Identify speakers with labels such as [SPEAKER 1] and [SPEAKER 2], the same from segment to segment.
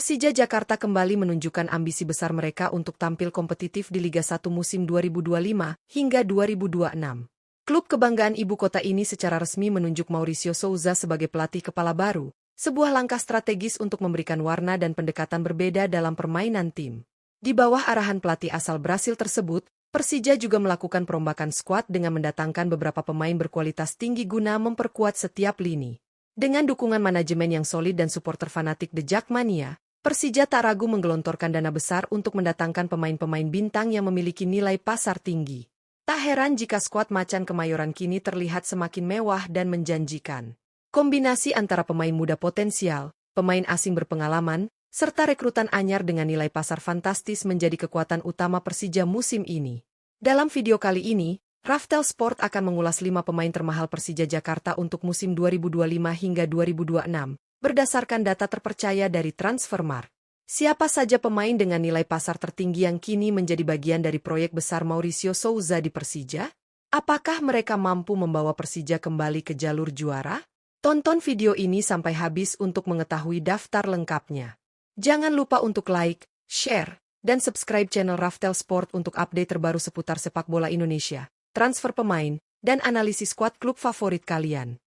[SPEAKER 1] Persija Jakarta kembali menunjukkan ambisi besar mereka untuk tampil kompetitif di Liga 1 musim 2025 hingga 2026. Klub kebanggaan ibu kota ini secara resmi menunjuk Mauricio Souza sebagai pelatih kepala baru, sebuah langkah strategis untuk memberikan warna dan pendekatan berbeda dalam permainan tim. Di bawah arahan pelatih asal Brasil tersebut, Persija juga melakukan perombakan skuad dengan mendatangkan beberapa pemain berkualitas tinggi guna memperkuat setiap lini. Dengan dukungan manajemen yang solid dan supporter fanatik The Jackmania, Persija tak ragu menggelontorkan dana besar untuk mendatangkan pemain-pemain bintang yang memiliki nilai pasar tinggi. Tak heran jika skuad Macan Kemayoran kini terlihat semakin mewah dan menjanjikan. Kombinasi antara pemain muda potensial, pemain asing berpengalaman, serta rekrutan anyar dengan nilai pasar fantastis menjadi kekuatan utama Persija musim ini. Dalam video kali ini, Raftel Sport akan mengulas 5 pemain termahal Persija Jakarta untuk musim 2025 hingga 2026, berdasarkan data terpercaya dari Transfermarkt. Siapa saja pemain dengan nilai pasar tertinggi yang kini menjadi bagian dari proyek besar Mauricio Souza di Persija? Apakah mereka mampu membawa Persija kembali ke jalur juara? Tonton video ini sampai habis untuk mengetahui daftar lengkapnya. Jangan lupa untuk like, share, dan subscribe channel Raftel Sport untuk update terbaru seputar sepak bola Indonesia, transfer pemain, dan analisis skuad klub favorit kalian.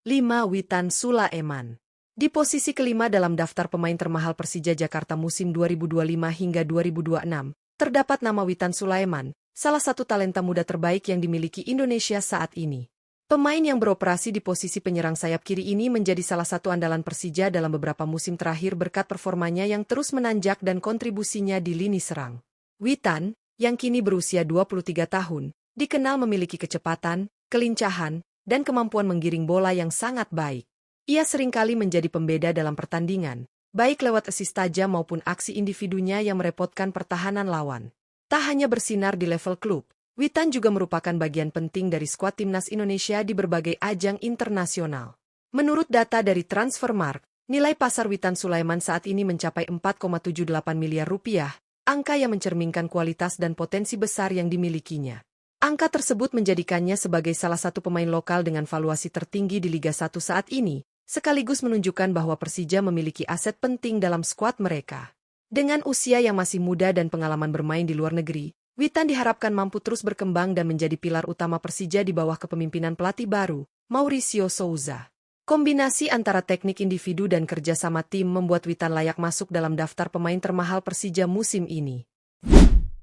[SPEAKER 1] 5. Witan Sulaiman. Di posisi kelima dalam daftar pemain termahal Persija Jakarta musim 2025 hingga 2026, terdapat nama Witan Sulaiman, salah satu talenta muda terbaik yang dimiliki Indonesia saat ini. Pemain yang beroperasi di posisi penyerang sayap kiri ini menjadi salah satu andalan Persija dalam beberapa musim terakhir berkat performanya yang terus menanjak dan kontribusinya di lini serang. Witan, yang kini berusia 23 tahun, dikenal memiliki kecepatan, kelincahan, dan kemampuan menggiring bola yang sangat baik. Ia seringkali menjadi pembeda dalam pertandingan, baik lewat asis tajam maupun aksi individunya yang merepotkan pertahanan lawan. Tak hanya bersinar di level klub, Witan juga merupakan bagian penting dari skuad timnas Indonesia di berbagai ajang internasional. Menurut data dari Transfermarkt, nilai pasar Witan Sulaiman saat ini mencapai 4,78 miliar rupiah, angka yang mencerminkan kualitas dan potensi besar yang dimilikinya. Angka tersebut menjadikannya sebagai salah satu pemain lokal dengan valuasi tertinggi di Liga 1 saat ini, sekaligus menunjukkan bahwa Persija memiliki aset penting dalam skuad mereka. Dengan usia yang masih muda dan pengalaman bermain di luar negeri, Witan diharapkan mampu terus berkembang dan menjadi pilar utama Persija di bawah kepemimpinan pelatih baru, Mauricio Souza. Kombinasi antara teknik individu dan kerjasama tim membuat Witan layak masuk dalam daftar pemain termahal Persija musim ini.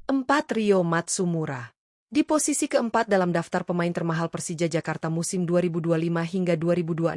[SPEAKER 1] 4. Rio Matsumura. Di posisi keempat dalam daftar pemain termahal Persija Jakarta musim 2025 hingga 2026,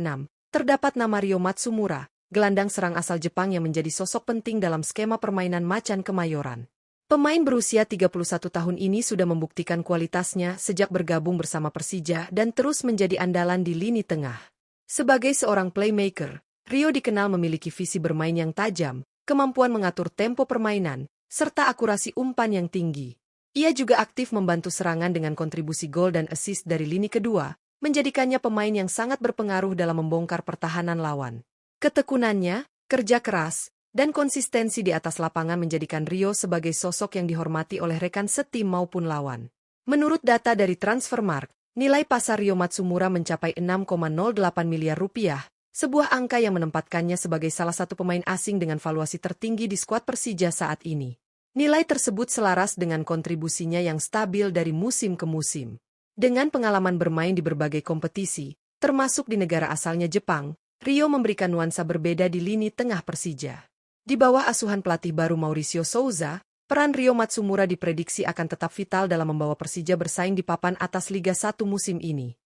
[SPEAKER 1] terdapat nama Rio Matsumura, gelandang serang asal Jepang yang menjadi sosok penting dalam skema permainan Macan Kemayoran. Pemain berusia 31 tahun ini sudah membuktikan kualitasnya sejak bergabung bersama Persija dan terus menjadi andalan di lini tengah. Sebagai seorang playmaker, Rio dikenal memiliki visi bermain yang tajam, kemampuan mengatur tempo permainan, serta akurasi umpan yang tinggi. Ia juga aktif membantu serangan dengan kontribusi gol dan assist dari lini kedua, menjadikannya pemain yang sangat berpengaruh dalam membongkar pertahanan lawan. Ketekunannya, kerja keras, dan konsistensi di atas lapangan menjadikan Rio sebagai sosok yang dihormati oleh rekan setim maupun lawan. Menurut data dari Transfermarkt, nilai pasar Rio Matsumura mencapai 6,08 miliar rupiah, sebuah angka yang menempatkannya sebagai salah satu pemain asing dengan valuasi tertinggi di skuad Persija saat ini. Nilai tersebut selaras dengan kontribusinya yang stabil dari musim ke musim. Dengan pengalaman bermain di berbagai kompetisi, termasuk di negara asalnya Jepang, Rio memberikan nuansa berbeda di lini tengah Persija. Di bawah asuhan pelatih baru Mauricio Souza, peran Rio Matsumura diprediksi akan tetap vital dalam membawa Persija bersaing di papan atas Liga 1 musim ini.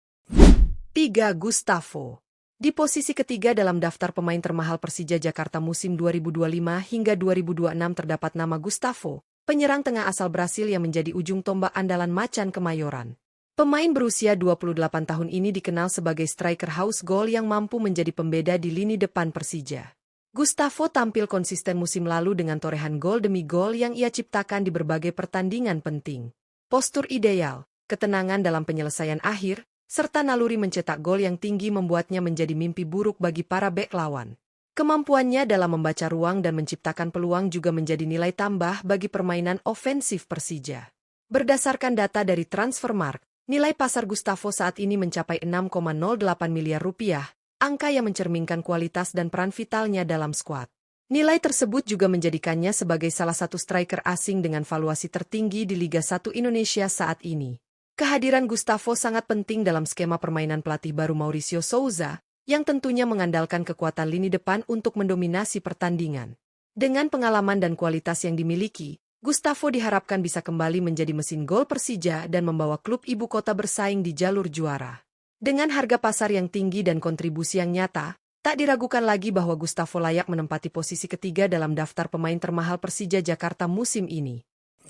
[SPEAKER 1] 3. Gustavo. Di posisi ketiga dalam daftar pemain termahal Persija Jakarta musim 2025 hingga 2026 terdapat nama Gustavo, penyerang tengah asal Brasil yang menjadi ujung tombak andalan Macan Kemayoran. Pemain berusia 28 tahun ini dikenal sebagai striker haus gol yang mampu menjadi pembeda di lini depan Persija. Gustavo tampil konsisten musim lalu dengan torehan gol demi gol yang ia ciptakan di berbagai pertandingan penting. Postur ideal, ketenangan dalam penyelesaian akhir, serta naluri mencetak gol yang tinggi membuatnya menjadi mimpi buruk bagi para bek lawan. Kemampuannya dalam membaca ruang dan menciptakan peluang juga menjadi nilai tambah bagi permainan ofensif Persija. Berdasarkan data dari Transfermarkt, Nilai pasar Gustavo saat ini mencapai 6,08 miliar rupiah, angka yang mencerminkan kualitas dan peran vitalnya dalam skuad. Nilai tersebut juga menjadikannya sebagai salah satu striker asing dengan valuasi tertinggi di Liga 1 Indonesia saat ini. Kehadiran Gustavo sangat penting dalam skema permainan pelatih baru Mauricio Souza, yang tentunya mengandalkan kekuatan lini depan untuk mendominasi pertandingan. Dengan pengalaman dan kualitas yang dimiliki, Gustavo diharapkan bisa kembali menjadi mesin gol Persija dan membawa klub ibu kota bersaing di jalur juara. Dengan harga pasar yang tinggi dan kontribusi yang nyata, tak diragukan lagi bahwa Gustavo layak menempati posisi ketiga dalam daftar pemain termahal Persija Jakarta musim ini.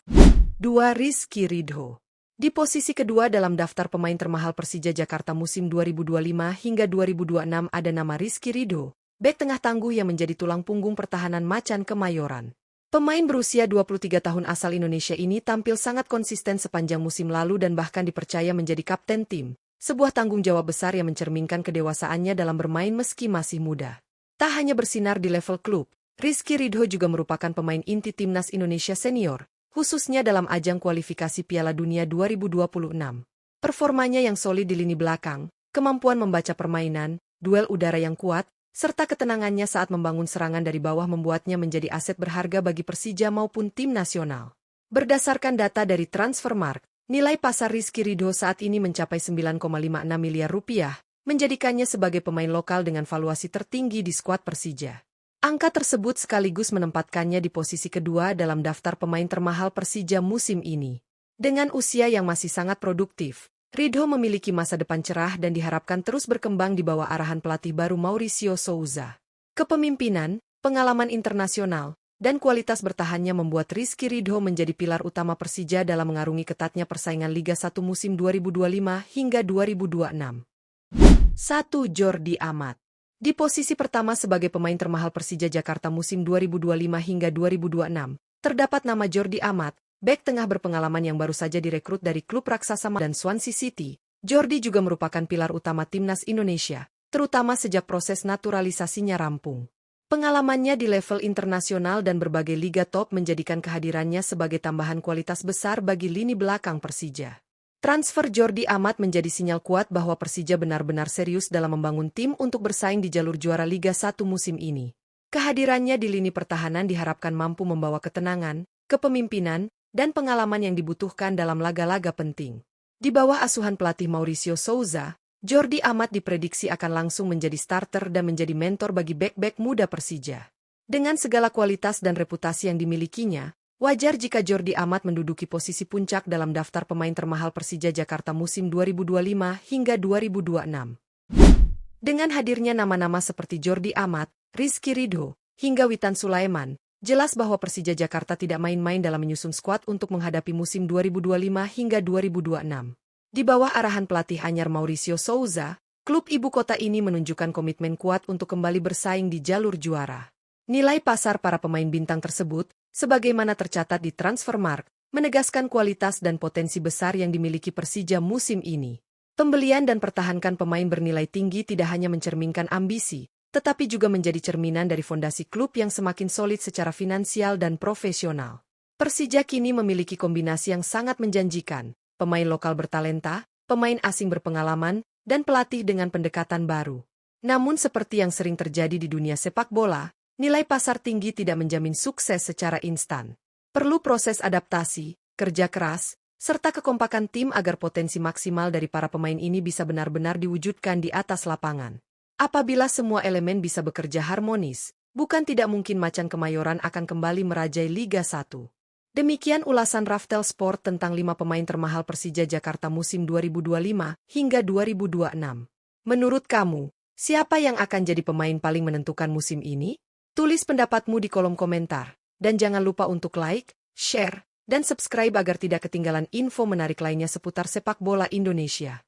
[SPEAKER 1] 2. Rizky Ridho. Di posisi kedua dalam daftar pemain termahal Persija Jakarta musim 2025 hingga 2026 ada nama Rizky Ridho, bek tengah tangguh yang menjadi tulang punggung pertahanan Macan Kemayoran. Pemain berusia 23 tahun asal Indonesia ini tampil sangat konsisten sepanjang musim lalu dan bahkan dipercaya menjadi kapten tim, sebuah tanggung jawab besar yang mencerminkan kedewasaannya dalam bermain meski masih muda. Tak hanya bersinar di level klub, Rizky Ridho juga merupakan pemain inti timnas Indonesia senior, khususnya dalam ajang kualifikasi Piala Dunia 2026. Performanya yang solid di lini belakang, kemampuan membaca permainan, duel udara yang kuat, serta ketenangannya saat membangun serangan dari bawah membuatnya menjadi aset berharga bagi Persija maupun tim nasional. Berdasarkan data dari Transfermarkt, nilai pasar Rizky Ridho saat ini mencapai 9,56 miliar rupiah, menjadikannya sebagai pemain lokal dengan valuasi tertinggi di skuad Persija. Angka tersebut sekaligus menempatkannya di posisi kedua dalam daftar pemain termahal Persija musim ini. Dengan usia yang masih sangat produktif, Ridho memiliki masa depan cerah dan diharapkan terus berkembang di bawah arahan pelatih baru Mauricio Souza. Kepemimpinan, pengalaman internasional, dan kualitas bertahannya membuat Rizky Ridho menjadi pilar utama Persija dalam mengarungi ketatnya persaingan Liga 1 musim 2025 hingga 2026. 1. Jordi Amat. Di posisi pertama sebagai pemain termahal Persija Jakarta musim 2025 hingga 2026, terdapat nama Jordi Amat, bek tengah berpengalaman yang baru saja direkrut dari klub raksasa dan Swansea City. Jordi juga merupakan pilar utama timnas Indonesia, terutama sejak proses naturalisasinya rampung. Pengalamannya di level internasional dan berbagai liga top menjadikan kehadirannya sebagai tambahan kualitas besar bagi lini belakang Persija. Transfer Jordi Amat menjadi sinyal kuat bahwa Persija benar-benar serius dalam membangun tim untuk bersaing di jalur juara Liga 1 musim ini. Kehadirannya di lini pertahanan diharapkan mampu membawa ketenangan, kepemimpinan, dan pengalaman yang dibutuhkan dalam laga-laga penting. Di bawah asuhan pelatih Mauricio Souza, Jordi Amat diprediksi akan langsung menjadi starter dan menjadi mentor bagi bek-bek muda Persija. Dengan segala kualitas dan reputasi yang dimilikinya, wajar jika Jordi Amat menduduki posisi puncak dalam daftar pemain termahal Persija Jakarta musim 2025 hingga 2026. Dengan hadirnya nama-nama seperti Jordi Amat, Rizky Ridho, hingga Witan Sulaiman, jelas bahwa Persija Jakarta tidak main-main dalam menyusun skuad untuk menghadapi musim 2025 hingga 2026. Di bawah arahan pelatih anyar Mauricio Souza, klub ibu kota ini menunjukkan komitmen kuat untuk kembali bersaing di jalur juara. Nilai pasar para pemain bintang tersebut, sebagaimana tercatat di Transfermarkt, menegaskan kualitas dan potensi besar yang dimiliki Persija musim ini. Pembelian dan pertahankan pemain bernilai tinggi tidak hanya mencerminkan ambisi, tetapi juga menjadi cerminan dari fondasi klub yang semakin solid secara finansial dan profesional. Persija kini memiliki kombinasi yang sangat menjanjikan, pemain lokal bertalenta, pemain asing berpengalaman, dan pelatih dengan pendekatan baru. Namun seperti yang sering terjadi di dunia sepak bola, nilai pasar tinggi tidak menjamin sukses secara instan. Perlu proses adaptasi, kerja keras, serta kekompakan tim agar potensi maksimal dari para pemain ini bisa benar-benar diwujudkan di atas lapangan. Apabila semua elemen bisa bekerja harmonis, bukan tidak mungkin Macan Kemayoran akan kembali merajai Liga 1. Demikian ulasan Raftel Sport tentang 5 pemain termahal Persija Jakarta musim 2025 hingga 2026. Menurut kamu, siapa yang akan jadi pemain paling menentukan musim ini? Tulis pendapatmu di kolom komentar. Dan jangan lupa untuk like, share, dan subscribe agar tidak ketinggalan info menarik lainnya seputar sepak bola Indonesia.